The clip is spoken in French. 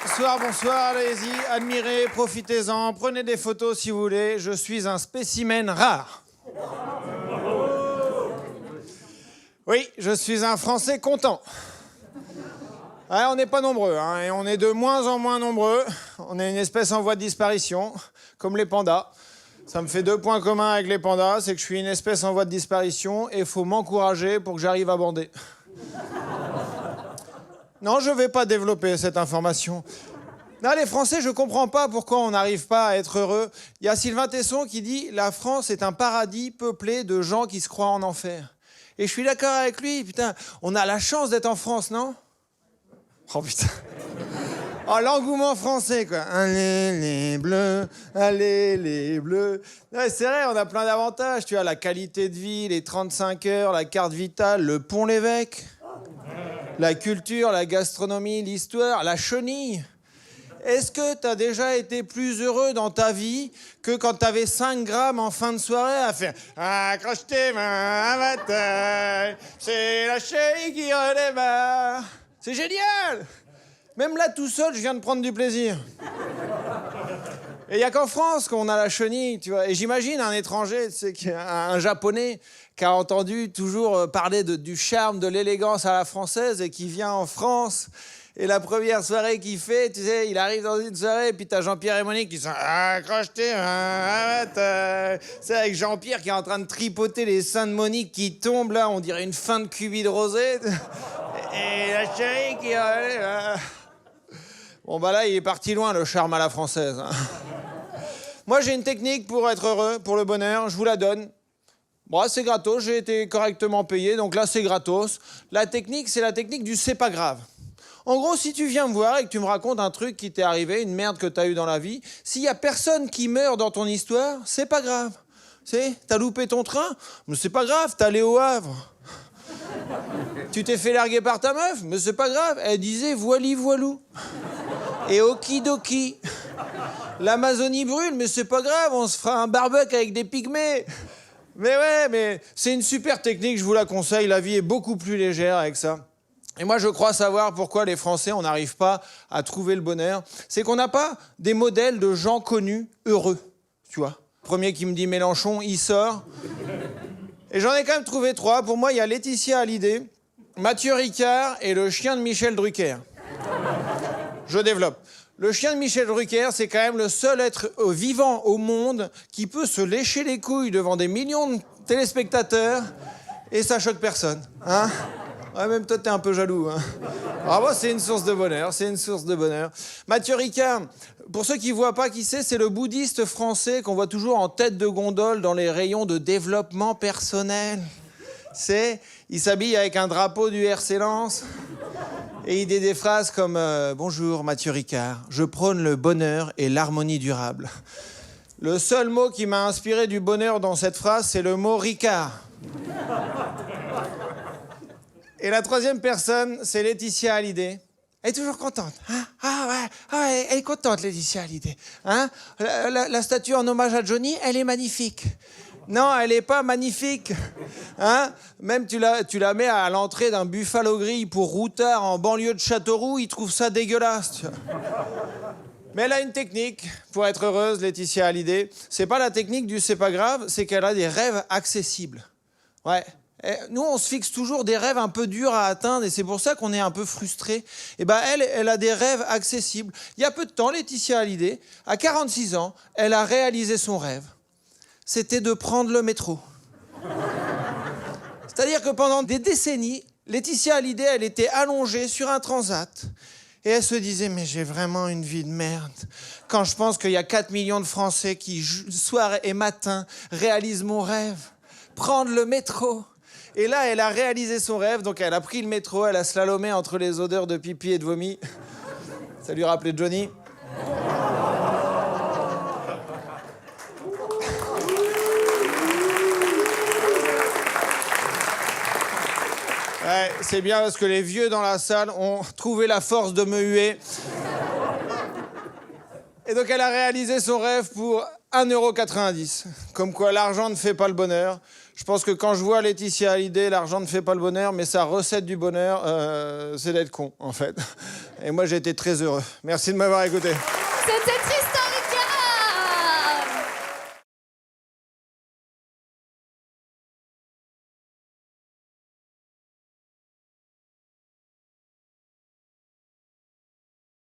Bonsoir, allez-y, admirez, profitez-en, prenez des photos si vous voulez. Je suis un spécimen rare. Oui, je suis un Français content. Ouais, on n'est pas nombreux, hein, et on est de moins en moins nombreux. On est une espèce en voie de disparition, comme les pandas. Ça me fait 2 points communs avec les pandas, c'est que je suis une espèce en voie de disparition et il faut m'encourager pour que j'arrive à bander. Non, je ne vais pas développer cette information. Non, les Français, je ne comprends pas pourquoi on n'arrive pas à être heureux. Il y a Sylvain Tesson qui dit « La France est un paradis peuplé de gens qui se croient en enfer ». Et je suis d'accord avec lui, putain, on a la chance d'être en France, non? Oh putain. Oh, l'engouement français, quoi. Allez les bleus, allez les bleus. Ouais, c'est vrai, on a plein d'avantages. Tu as la qualité de vie, les 35 heures, la carte vitale, le pont-l'évêque, la culture, la gastronomie, l'histoire, la chenille. Est-ce que t'as déjà été plus heureux dans ta vie que quand t'avais 5 grammes en fin de soirée à faire « Accroche tes mains à ma taille, c'est la chenille qui redémarre ». C'est génial! Même là, tout seul, je viens de prendre du plaisir. Et il n'y a qu'en France qu'on a la chenille, tu vois. Et j'imagine un étranger, tu sais, un Japonais qui a entendu toujours parler du charme, de l'élégance à la française et qui vient en France. Et la première soirée qu'il fait, tu sais, il arrive dans une soirée et puis t'as Jean-Pierre et Monique qui sont « Accroche tes mains, c'est avec Jean-Pierre qui est en train de tripoter les seins de Monique qui tombent là, on dirait une fin de cubit de rosée. Et la chérie qui... Bon, bah là, il est parti loin, le charme à la française. Moi, j'ai une technique pour être heureux, pour le bonheur, je vous la donne. Bon, c'est gratos, j'ai été correctement payé, donc là, c'est gratos. La technique, c'est la technique du « c'est pas grave ». En gros, si tu viens me voir et que tu me racontes un truc qui t'est arrivé, une merde que t'as eue dans la vie, s'il y a personne qui meurt dans ton histoire, c'est pas grave. C'est, t'as loupé ton train, mais c'est pas grave, t'es allé au Havre. Tu t'es fait larguer par ta meuf, mais c'est pas grave, elle disait voili voilou. Et okidoki. L'Amazonie brûle, mais c'est pas grave, on se fera un barbecue avec des pygmées. Mais ouais, mais c'est une super technique, je vous la conseille, la vie est beaucoup plus légère avec ça. Et moi, je crois savoir pourquoi les Français, on n'arrive pas à trouver le bonheur. C'est qu'on n'a pas des modèles de gens connus heureux, tu vois. Premier qui me dit Mélenchon, il sort. Et j'en ai quand même trouvé 3. Pour moi, il y a Laetitia Hallyday, Mathieu Ricard et le chien de Michel Drucker. Je développe. Le chien de Michel Drucker, c'est quand même le seul être vivant au monde qui peut se lécher les couilles devant des millions de téléspectateurs et ça choque personne, hein? Ouais, même toi, t'es un peu jaloux. Hein. Ah, moi, c'est une source de bonheur, c'est une source de bonheur. Mathieu Ricard, pour ceux qui ne voient pas qui c'est le bouddhiste français qu'on voit toujours en tête de gondole dans les rayons de développement personnel. Il s'habille avec un drapeau du RC Lens et il dit des phrases comme « Bonjour, Mathieu Ricard, je prône le bonheur et l'harmonie durable. » Le seul mot qui m'a inspiré du bonheur dans cette phrase, c'est le mot Ricard. Et la 3e personne, c'est Laetitia Hallyday. Elle est toujours contente. Hein? Ah ouais, elle est contente, Laetitia Hallyday. Hein? La statue en hommage à Johnny, elle est magnifique. Non, elle n'est pas magnifique. Hein? Même tu la mets à l'entrée d'un Buffalo Grill pour routard en banlieue de Châteauroux, ils trouvent ça dégueulasse. Tu vois. Mais elle a une technique pour être heureuse, Laetitia Hallyday. C'est pas la technique du c'est pas grave, c'est qu'elle a des rêves accessibles. Ouais. Nous, on se fixe toujours des rêves un peu durs à atteindre et c'est pour ça qu'on est un peu frustré. Et ben, elle a des rêves accessibles. Il y a peu de temps, Laetitia Hallyday, à 46 ans, elle a réalisé son rêve. C'était de prendre le métro. C'est-à-dire que pendant des décennies, Laetitia Hallyday, elle était allongée sur un transat et elle se disait « Mais j'ai vraiment une vie de merde. » Quand je pense qu'il y a 4 millions de Français qui, soir et matin, réalisent mon rêve. Prendre le métro. Et là, elle a réalisé son rêve, donc elle a pris le métro, elle a slalomé entre les odeurs de pipi et de vomi. Ça lui rappelait Johnny. Ouais, c'est bien parce que les vieux dans la salle ont trouvé la force de me huer. Et donc elle a réalisé son rêve pour 1,90 €. Comme quoi l'argent ne fait pas le bonheur. Je pense que quand je vois Laetitia Hallyday, l'argent ne fait pas le bonheur, mais sa recette du bonheur, c'est d'être con, en fait. Et moi, j'ai été très heureux. Merci de m'avoir écouté. C'était Tristan Riquet.